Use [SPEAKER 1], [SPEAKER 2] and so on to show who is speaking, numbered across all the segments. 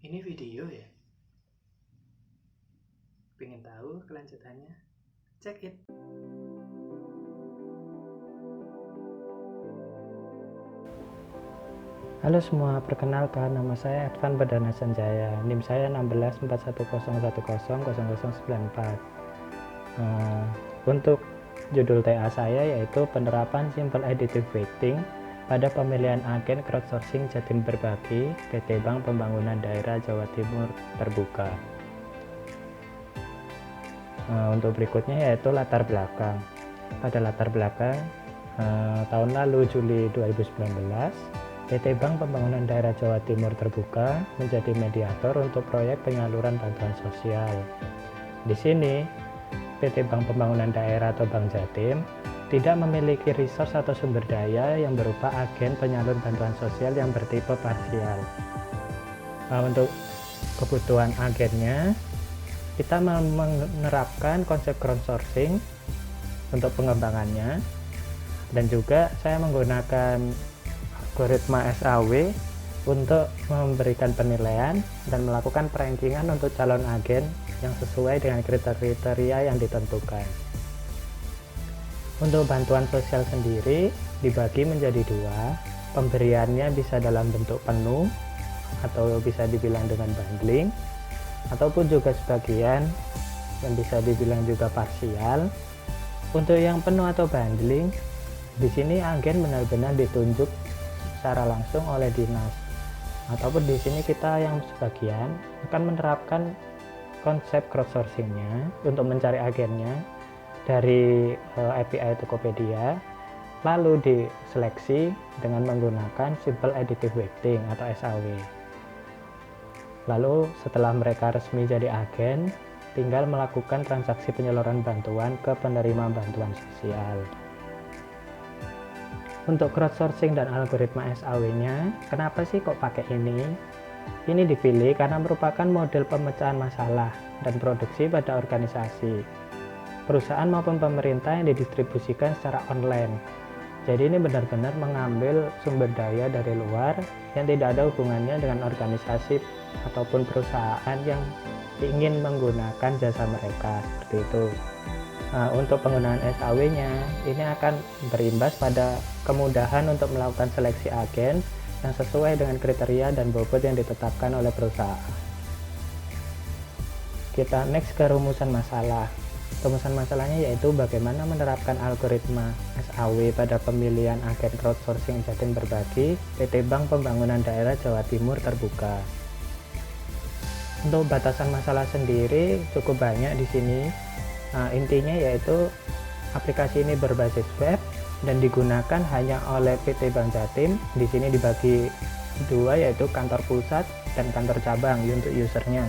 [SPEAKER 1] Ini video ya? Pengen tahu kelanjutannya? Check it!
[SPEAKER 2] Halo semua, perkenalkan nama saya Edvan Badana Sanjaya, NIM saya 164110100094. Untuk judul TA saya yaitu penerapan Simple Additive Weighting pada pemilihan agen crowdsourcing Jatim Berbagi PT Bank Pembangunan Daerah Jawa Timur terbuka. Untuk berikutnya yaitu latar belakang. Pada latar belakang tahun lalu Juli 2019, PT Bank Pembangunan Daerah Jawa Timur terbuka menjadi mediator untuk proyek penyaluran bantuan sosial. Di sini, PT Bank Pembangunan Daerah atau Bank Jatim tidak memiliki resource atau sumber daya yang berupa agen penyalur bantuan sosial yang bertipe parsial. Untuk kebutuhan agennya, kita menerapkan konsep crowdsourcing untuk pengembangannya, dan juga saya menggunakan algoritma SAW untuk memberikan penilaian dan melakukan perankingan untuk calon agen yang sesuai dengan kriteria yang ditentukan. Untuk bantuan sosial sendiri dibagi menjadi dua, pemberiannya bisa dalam bentuk penuh atau bisa dibilang dengan bundling, ataupun juga sebagian yang bisa dibilang juga parsial. Untuk yang penuh atau bundling, di sini agen benar-benar ditunjuk secara langsung oleh dinas, ataupun di sini kita yang sebagian akan menerapkan konsep crowdsourcingnya untuk mencari agennya dari API Tokopedia, lalu diseleksi dengan menggunakan Simple Additive Weighting atau SAW. Lalu setelah mereka resmi jadi agen, tinggal melakukan transaksi penyaluran bantuan ke penerima bantuan sosial. Untuk crowdsourcing dan algoritma SAW-nya, kenapa sih kok pakai ini? Ini dipilih karena merupakan model pemecahan masalah dan produksi pada organisasi, perusahaan maupun pemerintah yang didistribusikan secara online. Jadi ini benar-benar mengambil sumber daya dari luar yang tidak ada hubungannya dengan organisasi ataupun perusahaan yang ingin menggunakan jasa mereka, seperti itu. Untuk penggunaan SAW-nya, ini akan berimbas pada kemudahan untuk melakukan seleksi agen yang sesuai dengan kriteria dan bobot yang ditetapkan oleh perusahaan. Kita next ke rumusan masalah. Rumusan masalahnya yaitu bagaimana menerapkan algoritma SAW pada pemilihan agen crowdsourcing Jatim Berbagi PT Bank Pembangunan Daerah Jawa Timur terbuka. Untuk batasan masalah sendiri cukup banyak di sini. Intinya yaitu aplikasi ini berbasis web dan digunakan hanya oleh PT Bank Jatim. Di sini dibagi dua, yaitu kantor pusat dan kantor cabang untuk usernya.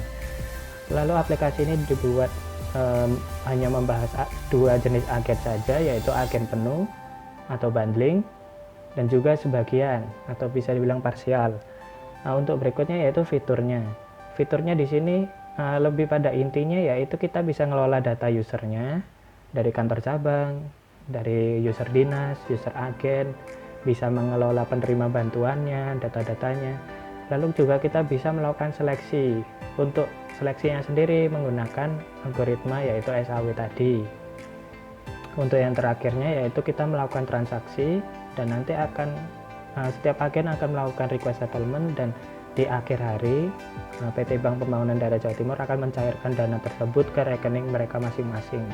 [SPEAKER 2] Lalu aplikasi ini dibuat hanya membahas dua jenis agen saja, yaitu agen penuh atau bundling dan juga sebagian atau bisa dibilang parsial. Untuk berikutnya yaitu fiturnya. Fiturnya di sini lebih pada intinya yaitu kita bisa ngelola data usernya dari kantor cabang, dari user dinas, user agen, bisa mengelola penerima bantuannya, data-datanya. Lalu juga kita bisa melakukan seleksi. Untuk seleksinya sendiri menggunakan algoritma yaitu SAW tadi. Untuk yang terakhirnya yaitu kita melakukan transaksi, dan nanti akan setiap agen akan melakukan request settlement, dan di akhir hari PT Bank Pembangunan Daerah Jawa Timur akan mencairkan dana tersebut ke rekening mereka masing-masing.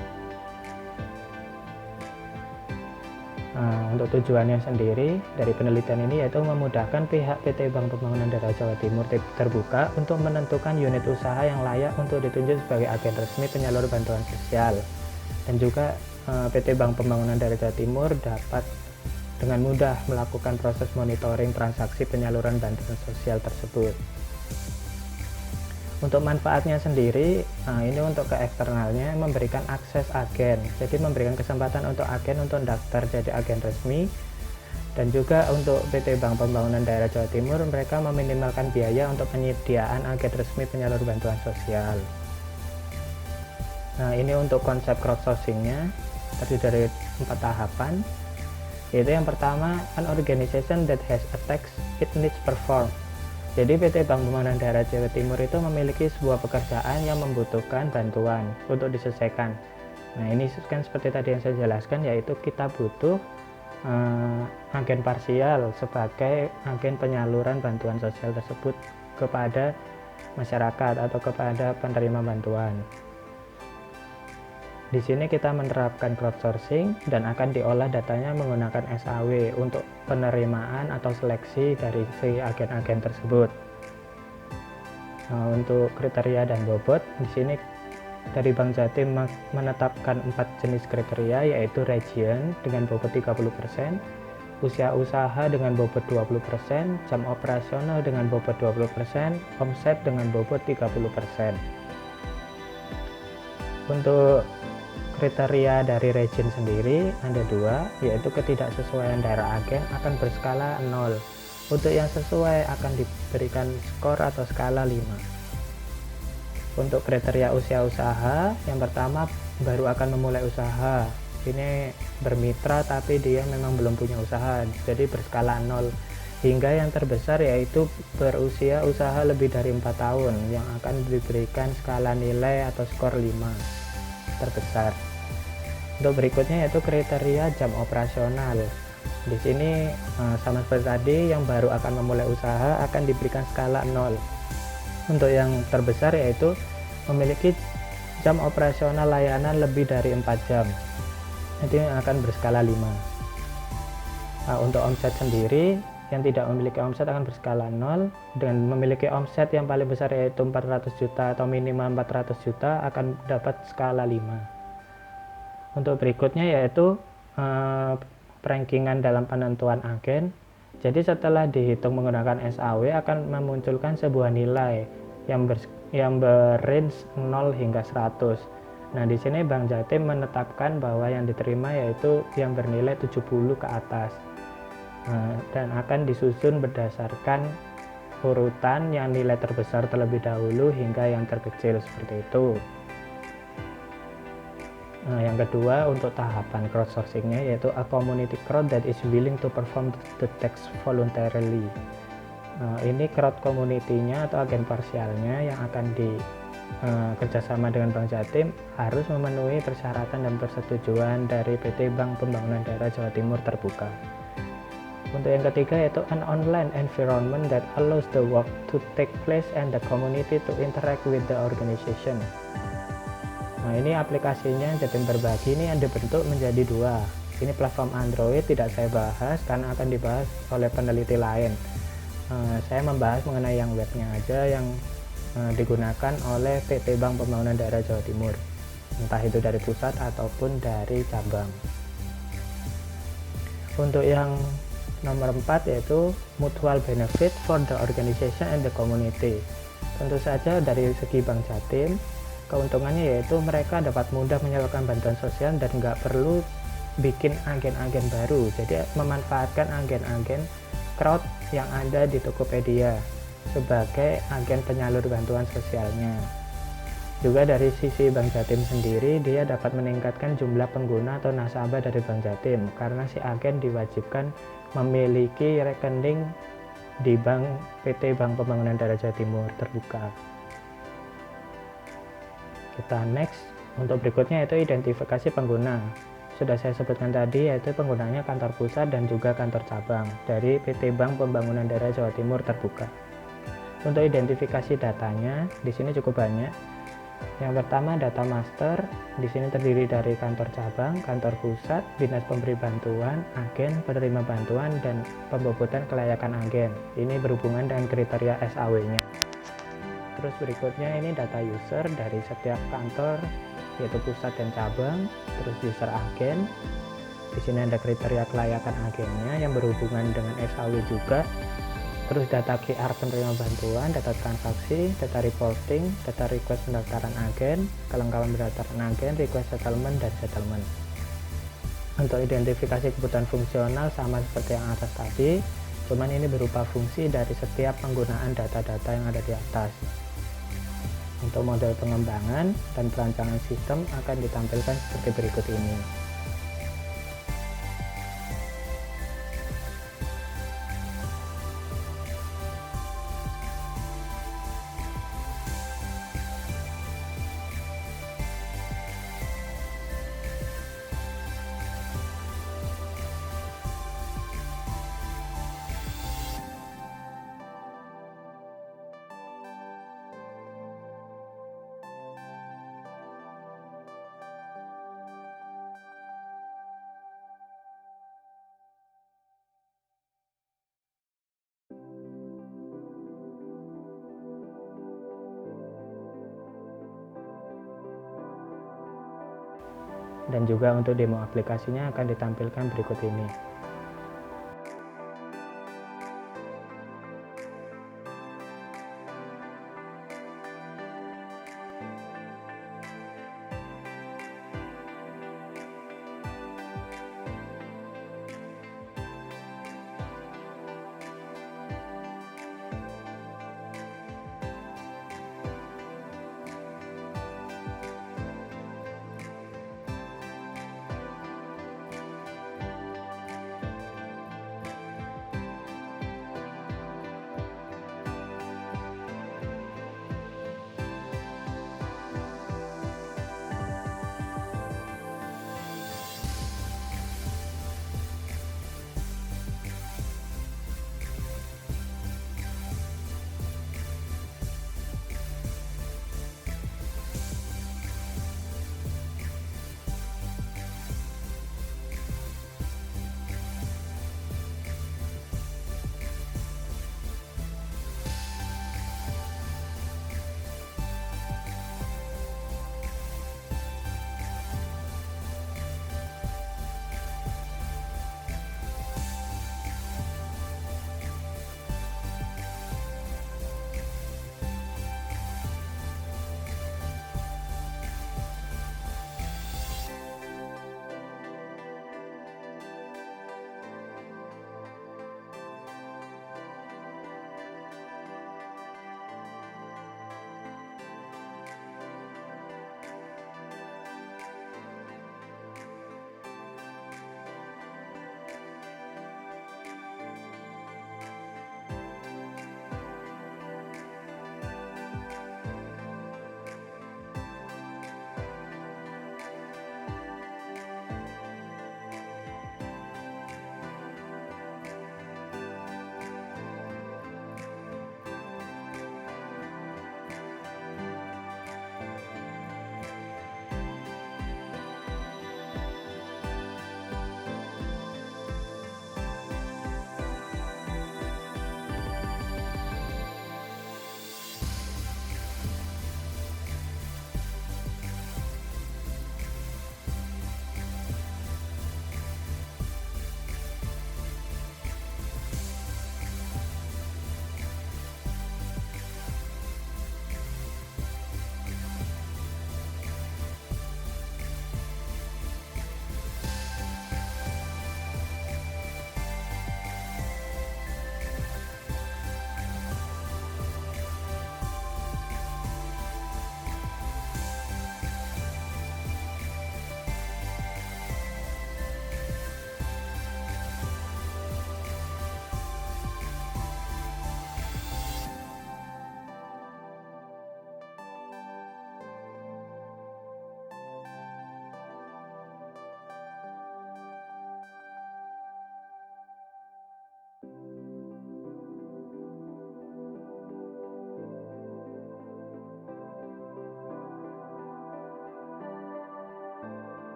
[SPEAKER 2] Untuk tujuannya sendiri dari penelitian ini yaitu memudahkan pihak PT Bank Pembangunan Daerah Jawa Timur terbuka untuk menentukan unit usaha yang layak untuk ditunjuk sebagai agen resmi penyalur bantuan sosial, dan juga PT Bank Pembangunan Daerah Jawa Timur dapat dengan mudah melakukan proses monitoring transaksi penyaluran bantuan sosial tersebut. Untuk manfaatnya sendiri, ini untuk ke eksternalnya memberikan akses agen, jadi memberikan kesempatan untuk agen untuk daftar jadi agen resmi, dan juga untuk PT Bank Pembangunan Daerah Jawa Timur mereka meminimalkan biaya untuk penyediaan agen resmi penyalur bantuan sosial. Ini untuk konsep crowdsourcingnya terdiri dari 4 tahapan, yaitu yang pertama, an organization that has a task it needs perform. Jadi PT Bank Pembangunan Daerah Jawa Timur itu memiliki sebuah pekerjaan yang membutuhkan bantuan untuk diselesaikan. Nah, ini kan seperti tadi yang saya jelaskan, yaitu kita butuh agen parsial sebagai agen penyaluran bantuan sosial tersebut kepada masyarakat atau kepada penerima bantuan. Di sini kita menerapkan crowdsourcing dan akan diolah datanya menggunakan SAW untuk penerimaan atau seleksi dari si agen-agen tersebut. Nah, untuk kriteria dan bobot, di sini dari Bank Jatim menetapkan 4 jenis kriteria, yaitu region dengan bobot 30%, usia usaha dengan bobot 20%, jam operasional dengan bobot 20%, omset dengan bobot 30%. Untuk kriteria dari region sendiri ada 2, yaitu ketidaksesuaian daerah agen akan berskala 0. Untuk yang sesuai akan diberikan skor atau skala 5. Untuk kriteria usia usaha, yang pertama baru akan memulai usaha. Ini bermitra tapi dia memang belum punya usaha, jadi berskala 0. Hingga yang terbesar yaitu berusia usaha lebih dari 4 tahun yang akan diberikan skala nilai atau skor 5 terbesar. Untuk berikutnya yaitu kriteria jam operasional. Di sini sama seperti tadi, yang baru akan memulai usaha akan diberikan skala 0. Untuk yang terbesar yaitu memiliki jam operasional layanan lebih dari 4 jam. Itu akan berskala 5. Nah, untuk omset sendiri, yang tidak memiliki omset akan berskala 0, dan memiliki omset yang paling besar yaitu 400 juta atau minimal 400 juta akan dapat skala 5. Untuk berikutnya yaitu rankingan dalam penentuan agen. Jadi setelah dihitung menggunakan SAW akan memunculkan sebuah nilai yang berrange 0 hingga 100. Nah, di sini Bank Jatim menetapkan bahwa yang diterima yaitu yang bernilai 70 ke atas. Dan akan disusun berdasarkan urutan yang nilai terbesar terlebih dahulu hingga yang terkecil seperti itu. Nah, yang kedua untuk tahapan crowdsourcingnya yaitu a community crowd that is willing to perform the task voluntarily. Ini crowd community-nya atau agen parsialnya yang akan kerjasama dengan Bank Jatim harus memenuhi persyaratan dan persetujuan dari PT Bank Pembangunan Daerah Jawa Timur terbuka. Untuk yang ketiga yaitu an online environment that allows the work to take place and the community to interact with the organization. Nah, ini aplikasinya Jatim Berbagi ini ada bentuk menjadi 2. Ini platform Android tidak saya bahas karena akan dibahas oleh peneliti lain. Saya membahas mengenai yang webnya aja yang digunakan oleh PT Bank Pembangunan Daerah Jawa Timur, entah itu dari pusat ataupun dari cabang. Untuk yang nomor 4 yaitu mutual benefit for the organization and the community. Tentu saja dari segi Bank Jatim, keuntungannya yaitu mereka dapat mudah menyalurkan bantuan sosial dan nggak perlu bikin agen-agen baru. Jadi memanfaatkan agen-agen crowd yang ada di Tokopedia sebagai agen penyalur bantuan sosialnya. Juga dari sisi Bank Jatim sendiri, dia dapat meningkatkan jumlah pengguna atau nasabah dari Bank Jatim karena si agen diwajibkan memiliki rekening di PT Bank Pembangunan Daerah Jawa Timur terbuka. Kita next, untuk berikutnya yaitu identifikasi pengguna. Sudah saya sebutkan tadi yaitu penggunanya kantor pusat dan juga kantor cabang dari PT Bank Pembangunan Daerah Jawa Timur terbuka. Untuk identifikasi datanya di sini cukup banyak. Yang pertama data master, di sini terdiri dari kantor cabang, kantor pusat, dinas pemberi bantuan, agen, penerima bantuan, dan pembobotan kelayakan agen. Ini berhubungan dengan kriteria SAW-nya. Terus berikutnya ini data user dari setiap kantor yaitu pusat dan cabang, terus user agen. Di sini ada kriteria kelayakan agennya yang berhubungan dengan SAW juga. Terus data QR penerima bantuan, data transaksi, data reporting, data request pendaftaran agen, kelengkapan pendaftaran agen, request settlement, dan settlement. Untuk identifikasi kebutuhan fungsional sama seperti yang atas tadi, cuman ini berupa fungsi dari setiap penggunaan data-data yang ada di atas. Untuk model pengembangan dan perancangan sistem akan ditampilkan seperti berikut ini. dan juga untuk demo aplikasinya akan ditampilkan berikut ini.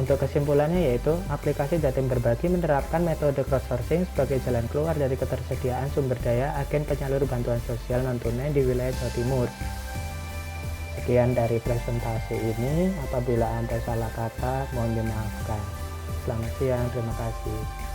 [SPEAKER 2] Untuk kesimpulannya yaitu aplikasi Jatim Berbagi menerapkan metode crowdsourcing sebagai jalan keluar dari ketersediaan sumber daya agen penyalur bantuan sosial non-tunai di wilayah Jawa Timur. Sekian dari presentasi ini, apabila ada salah kata mohon dimaafkan. Selamat siang, terima kasih.